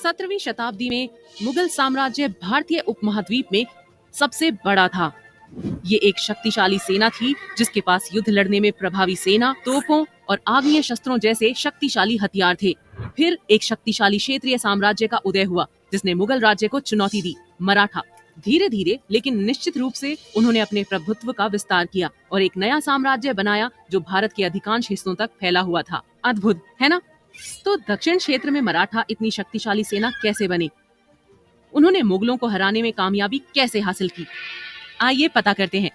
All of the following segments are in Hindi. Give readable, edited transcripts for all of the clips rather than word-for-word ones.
17वीं शताब्दी में मुगल साम्राज्य भारतीय उपमहाद्वीप में सबसे बड़ा था। ये एक शक्तिशाली सेना थी जिसके पास युद्ध लड़ने में प्रभावी सेना, तोपों और आग्नेय शस्त्रों जैसे शक्तिशाली हथियार थे। फिर एक शक्तिशाली क्षेत्रीय साम्राज्य का उदय हुआ जिसने मुगल राज्य को चुनौती दी, मराठा। धीरे धीरे लेकिन निश्चित रूप से उन्होंने अपने प्रभुत्व का विस्तार किया और एक नया साम्राज्य बनाया जो भारत के अधिकांश हिस्सों तक फैला हुआ था। अद्भुत है ना? तो दक्षिण क्षेत्र में मराठा इतनी शक्तिशाली सेना कैसे बनी? उन्होंने मुगलों को हराने में कामयाबी कैसे हासिल की? आइए पता करते हैं।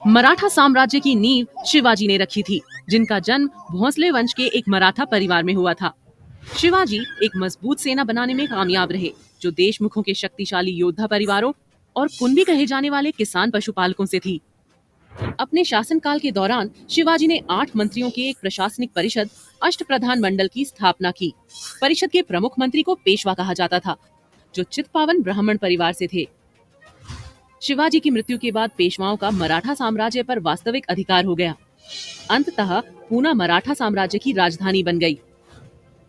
मराठा साम्राज्य की नींव शिवाजी ने रखी थी, जिनका जन्म भोंसले वंश के एक मराठा परिवार में हुआ था। शिवाजी एक मजबूत सेना बनाने में कामयाब रहे, जो देशमुखों के शक्तिशाली योद्धा परिवारों और कुंभी कहे जाने वाले किसान पशुपालकों से थी। अपने शासनकाल के दौरान शिवाजी ने 8 मंत्रियों की एक प्रशासनिक परिषद, अष्टप्रधान मंडल की स्थापना की। परिषद के प्रमुख मंत्री को पेशवा कहा जाता था, जो चित्पावन ब्राह्मण परिवार से थे। शिवाजी की मृत्यु के बाद पेशवाओं का मराठा साम्राज्य पर वास्तविक अधिकार हो गया। अंततः पूना मराठा साम्राज्य की राजधानी बन गई।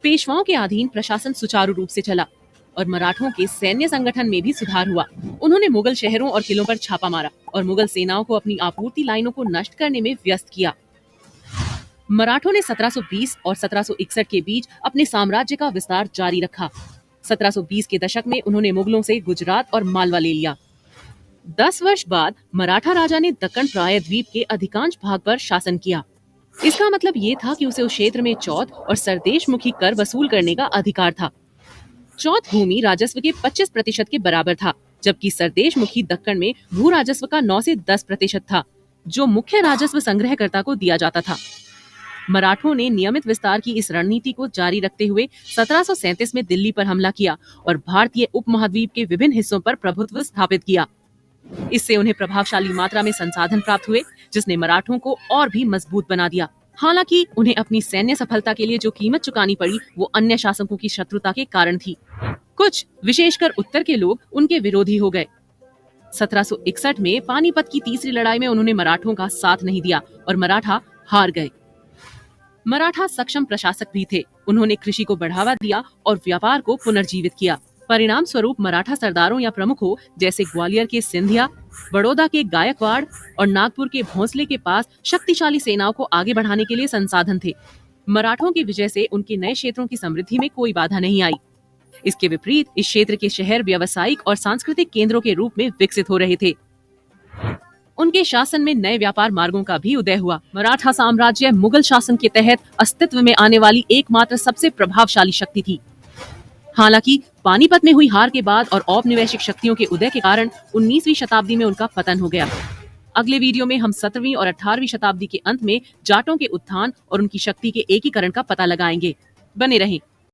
पेशवाओं के अधीन प्रशासन सुचारू रूप से चला और मराठों के सैन्य संगठन में भी सुधार हुआ। उन्होंने मुगल शहरों और किलों पर छापा मारा और मुगल सेनाओं को अपनी आपूर्ति लाइनों को नष्ट करने में व्यस्त किया। मराठों ने 1720 और 1761 के बीच अपने साम्राज्य का विस्तार जारी रखा। 1720 के दशक में उन्होंने मुगलों से गुजरात और मालवा ले लिया। 10 वर्ष बाद मराठा राजा ने दक्कन प्रायद्वीप के अधिकांश भाग पर शासन किया। इसका मतलब ये था कि उसे उस क्षेत्र में चौथ और सरदेशमुखी कर वसूल करने का अधिकार था। चौथ भूमि राजस्व के 25% के बराबर था, जबकि सरदेशमुखी दक्कन में भू राजस्व का 9 से 10% था, जो मुख्य राजस्व संग्रहकर्ता को दिया जाता था। मराठों ने नियमित विस्तार की इस रणनीति को जारी रखते हुए 1737 में दिल्ली पर हमला किया और भारतीय उपमहाद्वीप के विभिन्न हिस्सों पर प्रभुत्व स्थापित किया। इससे उन्हें प्रभावशाली मात्रा में संसाधन प्राप्त हुए, जिसने मराठों को और भी मजबूत बना दिया। हालांकि उन्हें अपनी सैन्य सफलता के लिए जो कीमत चुकानी पड़ी, वो अन्य शासकों की शत्रुता के कारण थी। कुछ, विशेषकर उत्तर के लोग, उनके विरोधी हो गए। 1761 में पानीपत की तीसरी लड़ाई में उन्होंने मराठों का साथ नहीं दिया और मराठा हार गए। मराठा सक्षम प्रशासक भी थे। उन्होंने कृषि को बढ़ावा दिया और व्यापार को पुनर्जीवित किया। परिणाम स्वरूप मराठा सरदारों या प्रमुखों जैसे ग्वालियर के सिंधिया, बड़ौदा के गायकवाड़ और नागपुर के भोंसले के पास शक्तिशाली सेनाओं को आगे बढ़ाने के लिए संसाधन थे। मराठों की विजय से उनके नए क्षेत्रों की समृद्धि में कोई बाधा नहीं आई। इसके विपरीत इस क्षेत्र के शहर व्यावसायिक और सांस्कृतिक केंद्रों के रूप में विकसित हो रहे थे। उनके शासन में नए व्यापार मार्गों का भी उदय हुआ। मराठा साम्राज्य मुगल शासन के तहत अस्तित्व में आने वाली एकमात्र सबसे प्रभावशाली शक्ति थी। हालांकि पानीपत में हुई हार के बाद और औपनिवेशिक शक्तियों के उदय के कारण 19वीं शताब्दी में उनका पतन हो गया। अगले वीडियो में हम 17वीं और 18वीं शताब्दी के अंत में जाटों के उत्थान और उनकी शक्ति के एकीकरण का पता लगाएंगे। बने रहें।